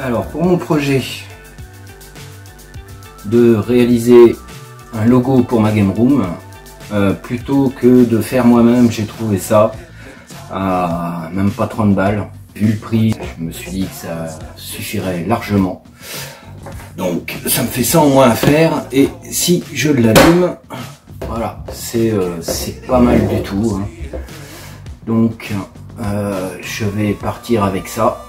Alors pour mon projet de réaliser un logo pour ma game room, plutôt que de faire moi-même, j'ai trouvé ça à même pas 30 balles. Vu le prix, je me suis dit que ça suffirait largement. Donc ça me fait ça en moins à faire, et si je l'allume, voilà, c'est pas mal du tout, hein. Donc je vais partir avec ça.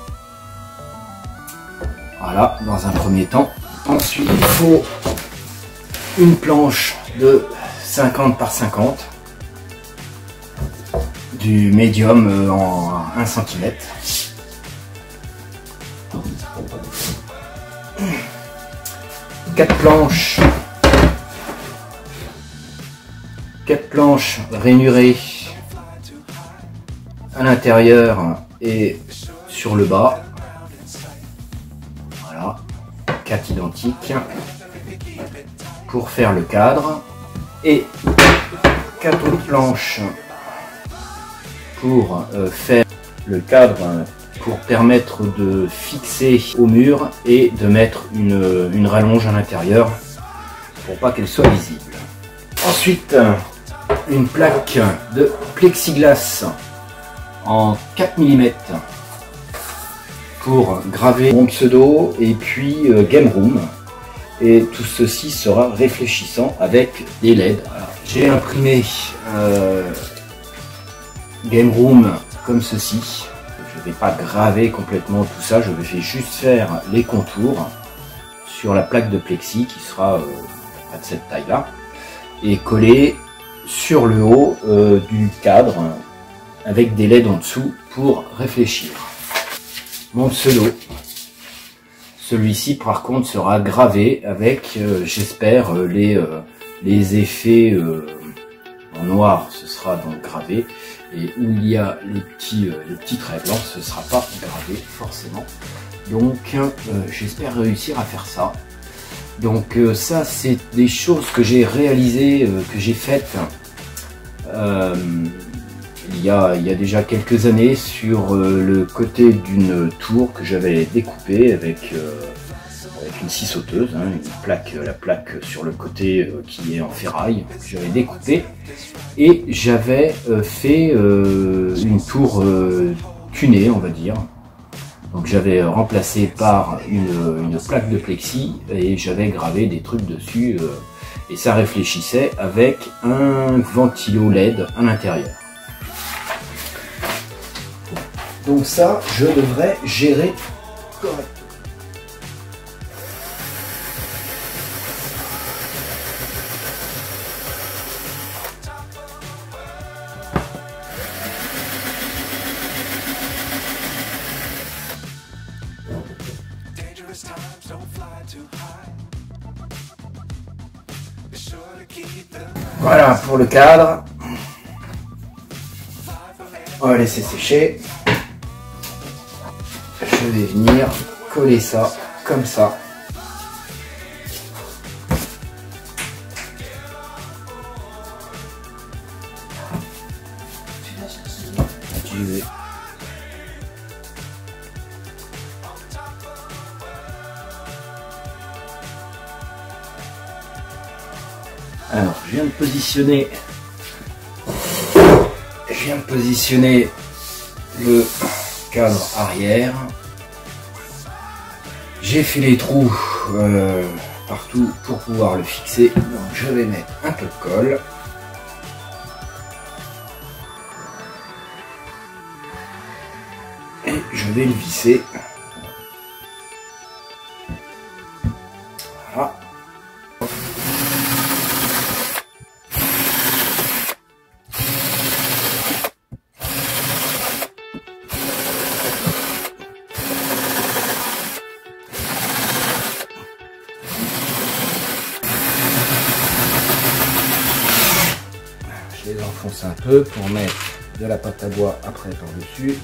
Voilà, dans un premier temps. Ensuite, il faut une planche de 50 par 50, du médium en 1 cm. Quatre planches rainurées à l'intérieur et sur le bas. Voilà, 4 identiques pour faire le cadre, et 4 autres planches pour faire le cadre, pour permettre de fixer au mur et de mettre une rallonge à l'intérieur pour pas qu'elle soit visible. Ensuite, une plaque de plexiglas en 4 mm pour graver mon pseudo et puis Game Room, et tout ceci sera réfléchissant avec des LED. Voilà. J'ai imprimé Game Room comme ceci. Je ne vais pas graver complètement tout ça, je vais juste faire les contours sur la plaque de plexi qui sera de cette taille là, et coller sur le haut du cadre avec des LED en dessous pour réfléchir. Mon pseudo, celui-ci par contre sera gravé avec, j'espère, les effets en noir, ce sera donc gravé, et où il y a les petits traits blancs, ce ne sera pas gravé forcément. Donc j'espère réussir à faire ça. Donc ça, c'est des choses que j'ai réalisées, que j'ai faites il y a déjà quelques années sur le côté d'une tour que j'avais découpée avec une scie sauteuse, hein, la plaque sur le côté qui est en ferraille, que j'avais découpée, et j'avais fait une tour tunée, on va dire. Donc j'avais remplacé par une plaque de plexi et j'avais gravé des trucs dessus, et ça réfléchissait avec un ventilo LED à l'intérieur. Donc ça, je devrais gérer correctement. Voilà pour le cadre. On va laisser sécher. Je vais venir coller ça comme ça. Alors, je viens de positionner le cadre arrière. J'ai fait les trous partout pour pouvoir le fixer. Donc je vais mettre un peu de colle. Et je vais le visser. Voilà. Je les enfonce un peu pour mettre de la pâte à bois après par-dessus.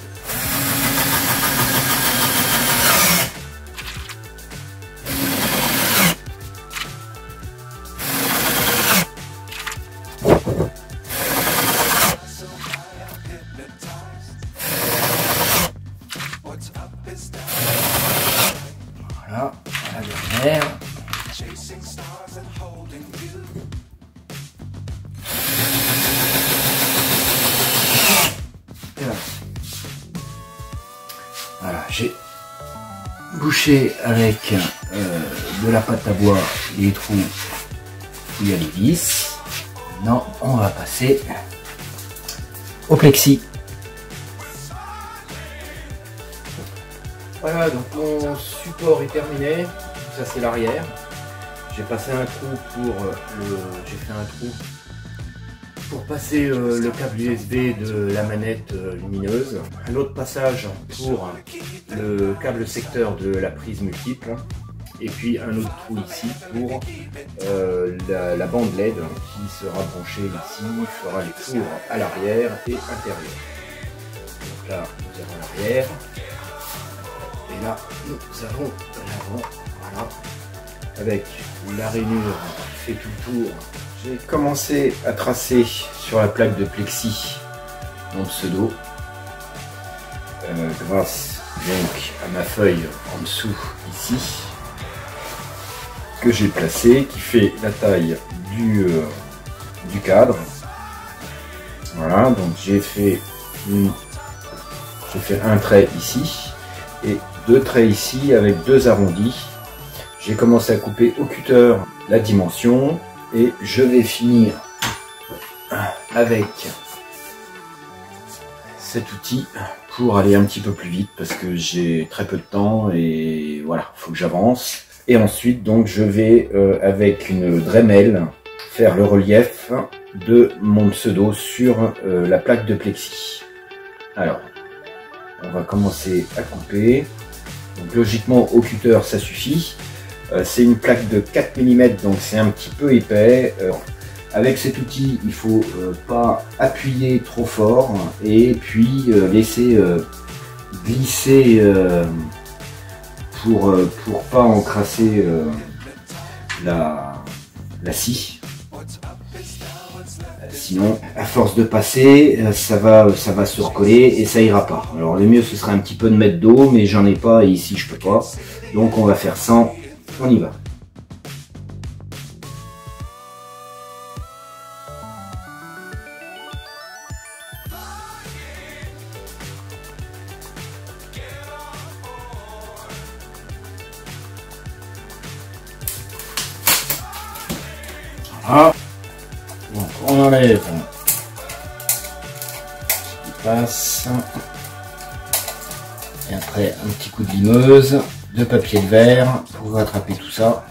arrière. Voilà, j'ai bouché avec de la pâte à bois les trous où il y a les vis. Maintenant, on va passer au plexi. Voilà, donc mon support est terminé. Ça c'est l'arrière. J'ai passé un trou pour j'ai fait un trou pour passer le câble USB de la manette lumineuse. Un autre passage pour le câble secteur de la prise multiple. Et puis un autre trou ici pour la bande LED qui sera branchée ici, fera les tours à l'arrière et intérieur. Donc là, nous avons l'arrière. Et là, nous avons l'avant. Voilà. Avec la rainure qui fait tout le tour. J'ai commencé à tracer sur la plaque de plexi mon pseudo. Grâce donc à ma feuille en dessous ici. Que j'ai placé, qui fait la taille du cadre. Voilà, donc j'ai fait un trait ici et deux traits ici avec deux arrondis. J'ai commencé à couper au cutter la dimension et je vais finir avec cet outil pour aller un petit peu plus vite parce que j'ai très peu de temps et voilà, faut que j'avance. Et ensuite, donc, je vais, avec une Dremel, faire le relief de mon pseudo sur la plaque de plexi. Alors, on va commencer à couper. Donc, logiquement, au cutter, ça suffit. C'est une plaque de 4 mm, donc c'est un petit peu épais. Avec cet outil, il faut pas appuyer trop fort et puis laisser glisser pour pas encrasser la scie. Sinon, à force de passer, ça va se recoller et ça ira pas. Alors le mieux ce serait un petit peu de mettre d'eau, mais j'en ai pas et ici je peux pas. Donc on va faire sans, on y va. Voilà. Donc on enlève ce qui passe et après un petit coup de limeuse, de papier de verre pour rattraper tout ça.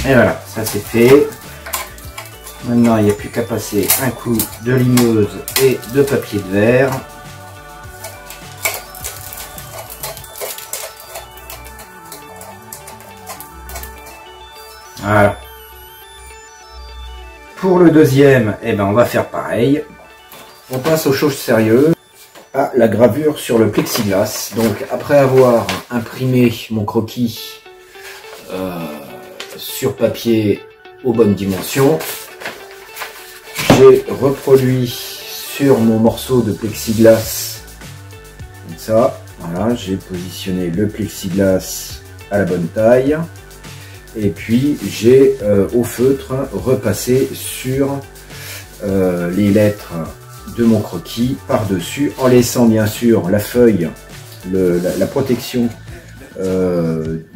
Et voilà, ça c'est fait. Maintenant, il n'y a plus qu'à passer un coup de limeuse et de papier de verre. Voilà. Pour le deuxième, eh ben, on va faire pareil. On passe aux choses sérieuses. À la gravure sur le plexiglas. Donc, après avoir imprimé mon croquis sur papier aux bonnes dimensions, j'ai reproduit sur mon morceau de plexiglas comme ça. Voilà, j'ai positionné le plexiglas à la bonne taille et puis j'ai au feutre repassé sur les lettres de mon croquis par dessus, en laissant bien sûr la feuille, la protection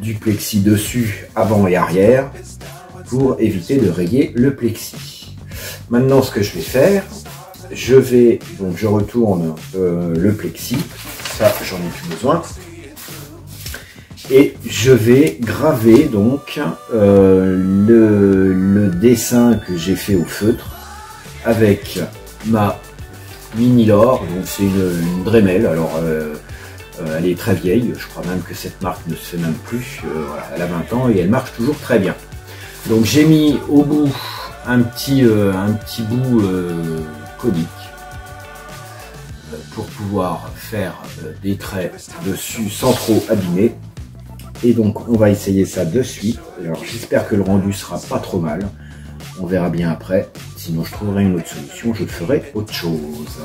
du plexi dessus avant et arrière pour éviter de rayer le plexi. Maintenant, ce que je vais faire, je retourne le plexi, ça j'en ai plus besoin, et je vais graver donc le dessin que j'ai fait au feutre avec ma Mini Lore, donc c'est une Dremel. Alors elle est très vieille, je crois même que cette marque ne se fait même plus, voilà, elle a 20 ans et elle marche toujours très bien. Donc j'ai mis au bout un petit bout conique pour pouvoir faire des traits dessus sans trop abîmer. Et donc on va essayer ça de suite. Alors j'espère que le rendu sera pas trop mal. On verra bien après. Sinon je trouverai une autre solution, je ferai autre chose.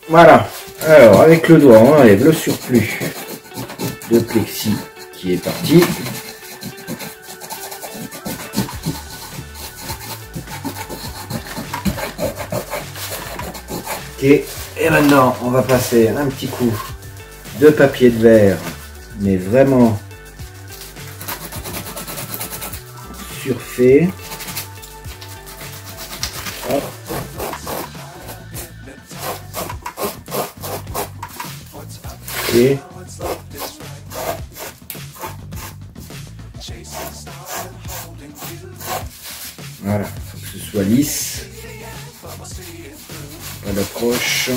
Voilà, alors avec le doigt on enlève le surplus de plexi qui est parti. Ok, et maintenant on va passer un petit coup de papier de verre, mais vraiment surfait. Hop. Et voilà, faut que ce soit lisse, pas d'approche.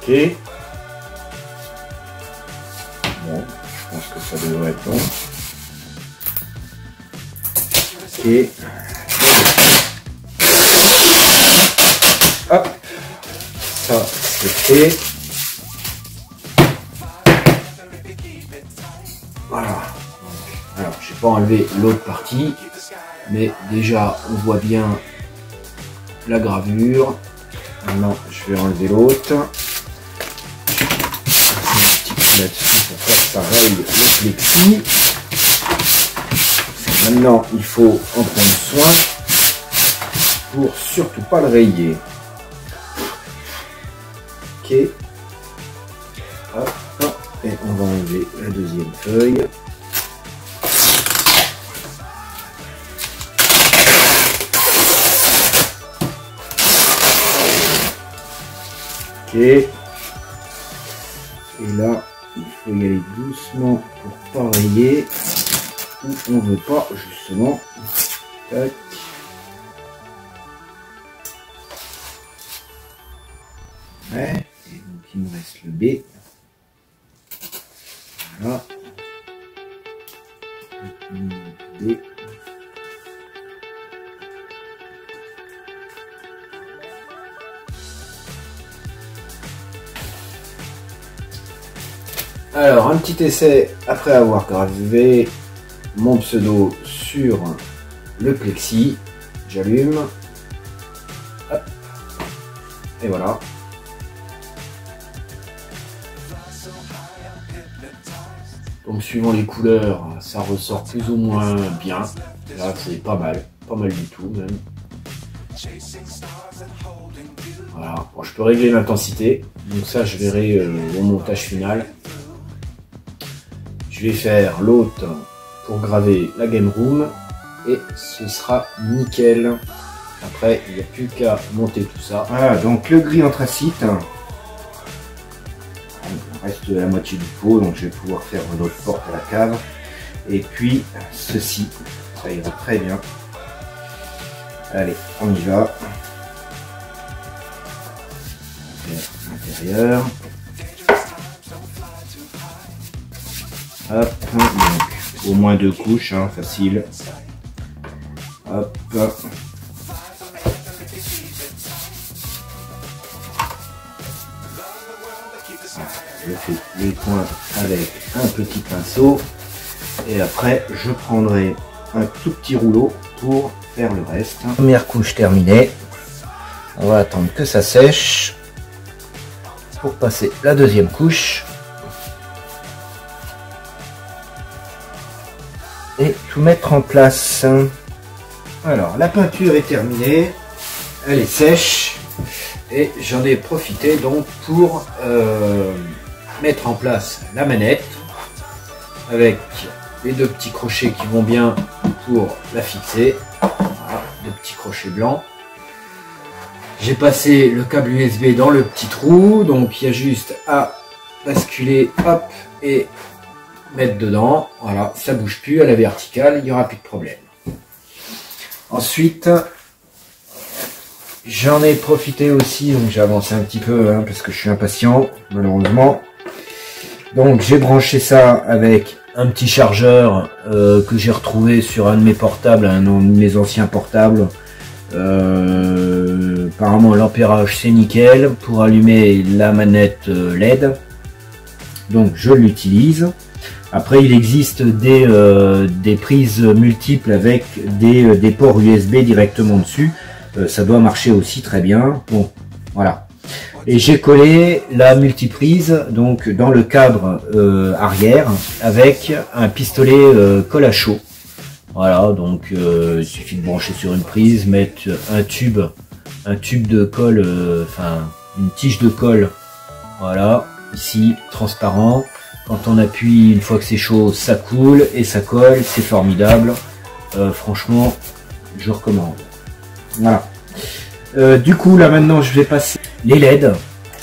Ok. Bon, je pense que ça devrait être bon. Ok. Hop. Ça, c'est fait. Voilà. Alors, j'ai pas enlevé l'autre partie, mais déjà, on voit bien la gravure. Maintenant, je vais enlever l'autre. Là-dessus pour faire pareil le plexi. Maintenant il faut en prendre soin pour surtout pas le rayer. Ok. Hop. Et on va enlever la deuxième feuille. Ok. Et là, il faut y aller doucement pour pas rayer où on veut pas justement. Tac. Ouais. Et donc il me reste le B. Voilà. B. Alors, un petit essai après avoir gravé mon pseudo sur le plexi. J'allume. Hop. Et voilà. Donc, suivant les couleurs, ça ressort plus ou moins bien. Là, c'est pas mal du tout même. Voilà. Bon, je peux régler l'intensité. Donc ça, je verrai au montage final. Je vais faire l'autre pour graver la game room et ce sera nickel. Après, il n'y a plus qu'à monter tout ça. Voilà, donc le gris anthracite. Il reste la moitié du pot, donc je vais pouvoir faire une autre porte à la cave. Et puis ceci, ça ira très bien. Allez, on y va. L'intérieur. Hop, donc au moins 2 couches, hein, facile. Hop. Je fais les coins avec un petit pinceau et après je prendrai un tout petit rouleau pour faire le reste. Première couche terminée. On va attendre que ça sèche pour passer la deuxième couche et tout mettre en place. Alors la peinture est terminée, elle est sèche et j'en ai profité donc pour mettre en place la manette avec les 2 petits crochets qui vont bien pour la fixer. Voilà, 2 petits crochets blancs. J'ai passé le câble USB dans le petit trou, donc il y a juste à basculer, hop, et mettre dedans. Voilà, ça bouge plus à la verticale, il n'y aura plus de problème. Ensuite, j'en ai profité aussi, donc j'ai avancé un petit peu hein, parce que je suis impatient, malheureusement. Donc j'ai branché ça avec un petit chargeur que j'ai retrouvé sur un de mes portables, un de mes anciens portables. Apparemment l'ampérage c'est nickel pour allumer la manette LED. Donc je l'utilise. Après il existe des prises multiples avec des ports USB directement dessus. Ça doit marcher aussi très bien. Bon, voilà. Et j'ai collé la multiprise donc dans le cadre arrière avec un pistolet colle à chaud. Voilà, donc il suffit de brancher sur une prise, mettre un tube de colle, enfin une tige de colle. Voilà, ici transparent. Quand on appuie, une fois que c'est chaud, ça coule et ça colle, c'est formidable. Franchement, je recommande. Voilà. Du coup là maintenant je vais passer les LED.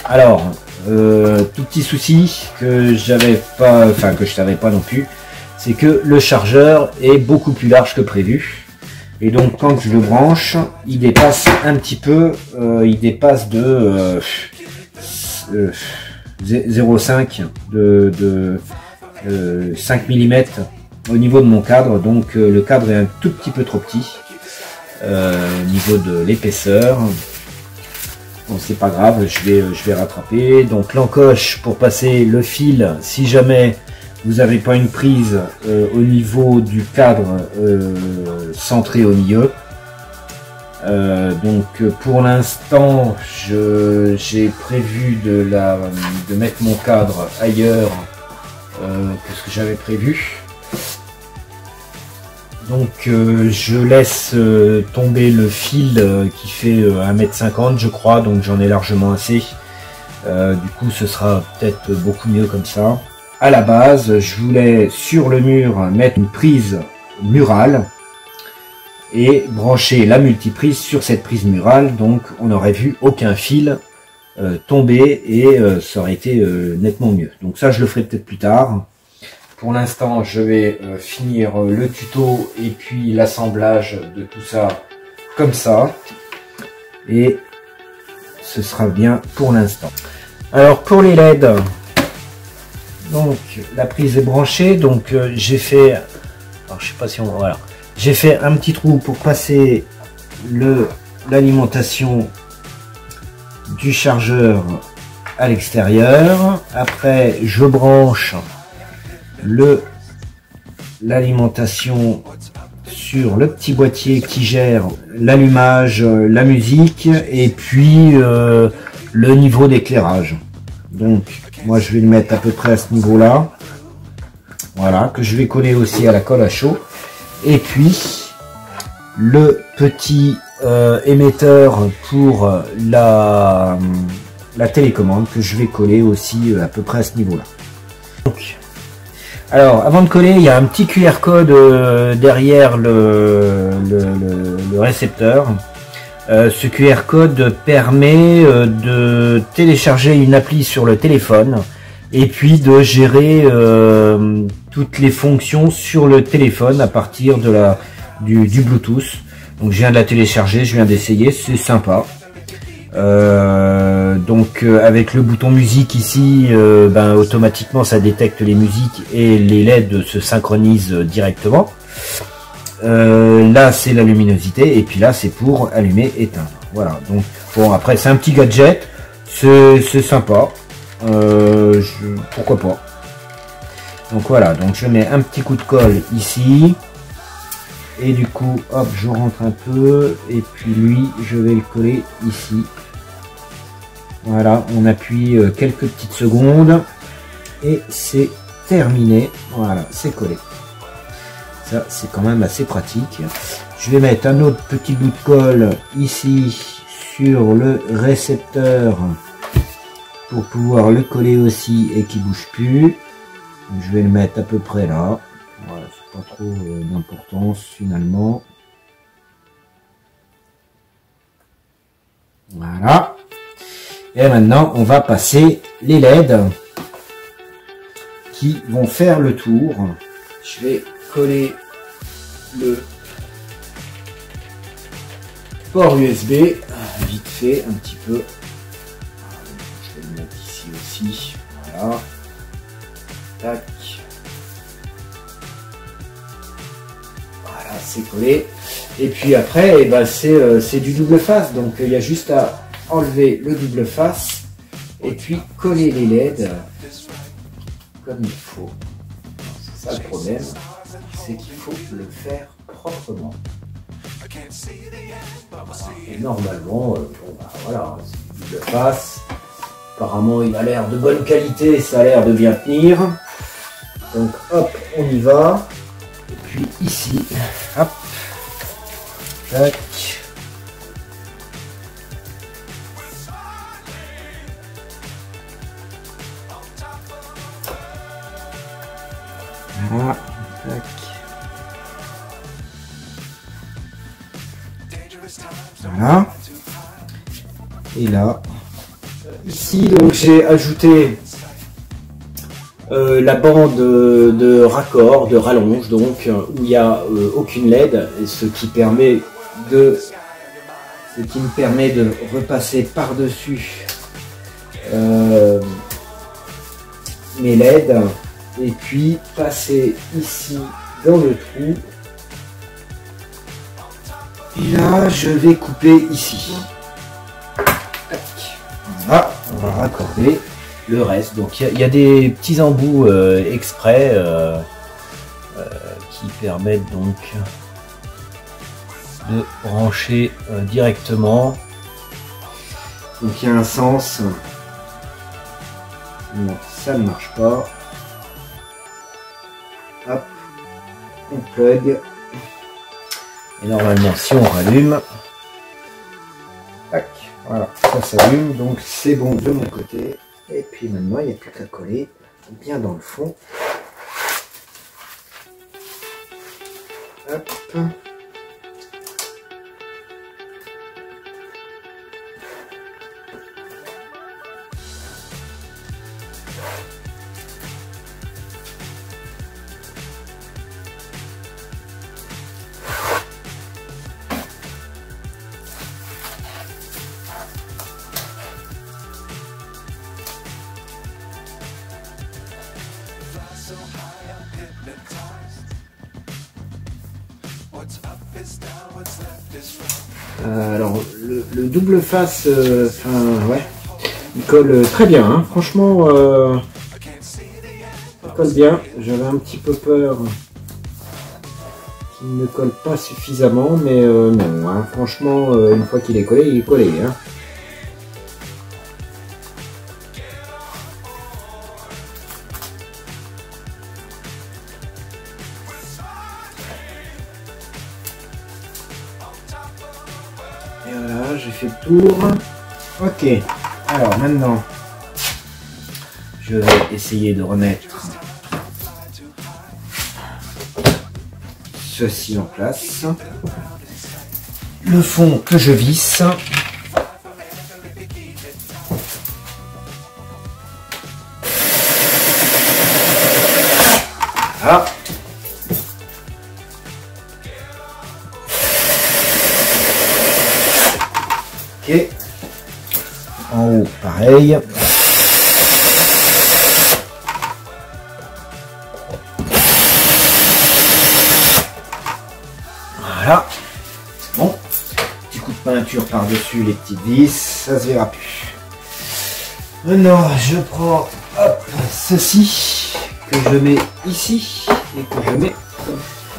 Alors tout petit souci que j'avais pas, enfin que je savais pas non plus, c'est que le chargeur est beaucoup plus large que prévu et donc quand je le branche il dépasse un petit peu, il dépasse de 0,5 de 5 mm au niveau de mon cadre, donc le cadre est un tout petit peu trop petit. Au niveau de l'épaisseur, bon c'est pas grave, je vais rattraper. Donc l'encoche pour passer le fil, si jamais vous n'avez pas une prise au niveau du cadre centré au milieu. Donc pour l'instant j'ai prévu de mettre mon cadre ailleurs que ce que j'avais prévu. Donc je laisse tomber le fil qui fait 1,50 m je crois, donc j'en ai largement assez. Du coup ce sera peut-être beaucoup mieux comme ça. À la base je voulais sur le mur mettre une prise murale et brancher la multiprise sur cette prise murale, donc on n'aurait vu aucun fil tomber et ça aurait été nettement mieux. Donc ça je le ferai peut-être plus tard. Pour l'instant, je vais finir le tuto et puis l'assemblage de tout ça comme ça. Et ce sera bien pour l'instant. Alors pour les LED, donc la prise est branchée. Donc j'ai fait, alors je sais pas si on voit, voilà, j'ai fait un petit trou pour passer l'alimentation du chargeur à l'extérieur. Après, je branche l'alimentation sur le petit boîtier qui gère l'allumage, la musique et puis le niveau d'éclairage. Donc moi je vais le mettre à peu près à ce niveau là, voilà, que je vais coller aussi à la colle à chaud, et puis le petit émetteur pour la télécommande que je vais coller aussi à peu près à ce niveau là. Donc alors, avant de coller, il y a un petit QR code derrière le récepteur. Ce QR code permet de télécharger une appli sur le téléphone et puis de gérer toutes les fonctions sur le téléphone à partir de du Bluetooth. Donc je viens de la télécharger, je viens d'essayer, c'est sympa. Avec le bouton musique ici, automatiquement ça détecte les musiques et les LED se synchronisent directement. Là c'est la luminosité et puis là c'est pour allumer éteindre. Voilà, donc bon, après c'est un petit gadget, c'est sympa, pourquoi pas. Donc voilà, donc je mets un petit coup de colle ici et du coup hop, je rentre un peu et puis lui je vais le coller ici. Voilà, on appuie quelques petites secondes et c'est terminé. Voilà, c'est collé. Ça, c'est quand même assez pratique. Je vais mettre un autre petit bout de colle ici sur le récepteur pour pouvoir le coller aussi et qu'il bouge plus. Donc, je vais le mettre à peu près là. Voilà, c'est pas trop d'importance finalement. Voilà. Et maintenant, on va passer les LED qui vont faire le tour. Je vais coller le port USB vite fait un petit peu. Je vais le mettre ici aussi. Voilà. Tac. Voilà, c'est collé. Et puis après, c'est du double face. Donc il y a juste à enlever le double face et puis coller les LED comme il faut. C'est ça le problème, c'est qu'il faut le faire proprement. Et normalement, voilà, c'est du double face. Apparemment, il a l'air de bonne qualité, ça a l'air de bien tenir. Donc hop, on y va. Et puis ici, hop, tac. Voilà, tac. Voilà. Et là, ici, donc j'ai ajouté la bande de raccord, de rallonge, donc où il n'y a aucune LED, et ce qui me permet de repasser par-dessus mes LED. Et puis passer ici dans le trou. Et là, je vais couper ici. Voilà, on va raccorder le reste. Donc il y a des petits embouts exprès qui permettent donc de brancher directement. Donc il y a un sens. Non, ça ne marche pas. Hop, on plug. Et normalement, si on rallume, tac, voilà, ça s'allume. Donc c'est bon de mon côté. Et puis maintenant, il n'y a plus qu'à coller bien dans le fond. Hop. Alors le double face, ouais, il colle très bien, hein. Franchement, il colle bien. J'avais un petit peu peur qu'il ne colle pas suffisamment, mais non, hein. Franchement, une fois qu'il est collé, il est collé, hein. Et voilà, j'ai fait le tour. Ok, alors maintenant, je vais essayer de remettre ceci en place. Le fond que je visse. Voilà. pareil. Voilà. Bon. Petit coup de peinture par-dessus les petites vis, ça se verra plus. Maintenant, je prends hop, ceci que je mets ici et que je mets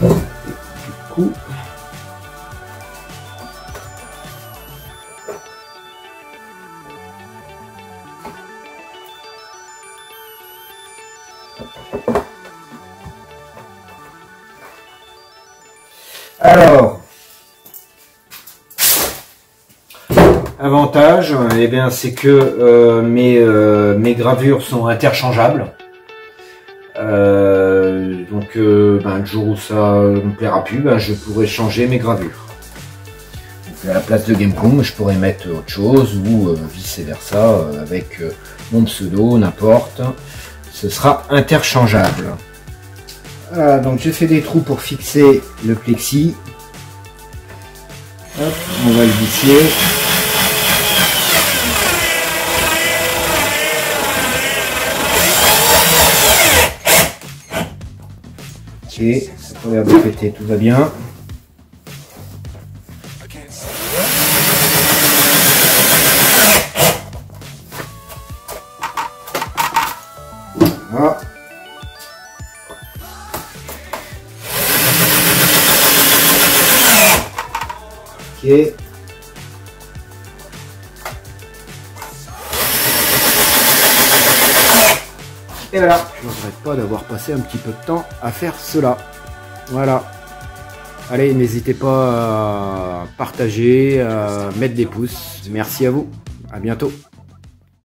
du coup. Alors, avantage, eh bien, c'est que mes gravures sont interchangeables. Donc, le jour où ça me plaira plus, je pourrai changer mes gravures. Donc, à la place de Gamecom, je pourrais mettre autre chose ou vice versa avec mon pseudo, n'importe. Ce sera interchangeable. Voilà, donc j'ai fait des trous pour fixer le plexi. Hop, on va le visser. Ok, ça n'a pas l'air de péter, tout va bien. Voilà. Ok. Et voilà, je ne regrette pas d'avoir passé un petit peu de temps à faire cela. Voilà. Allez, n'hésitez pas à partager, à mettre des pouces. Merci à vous. À bientôt.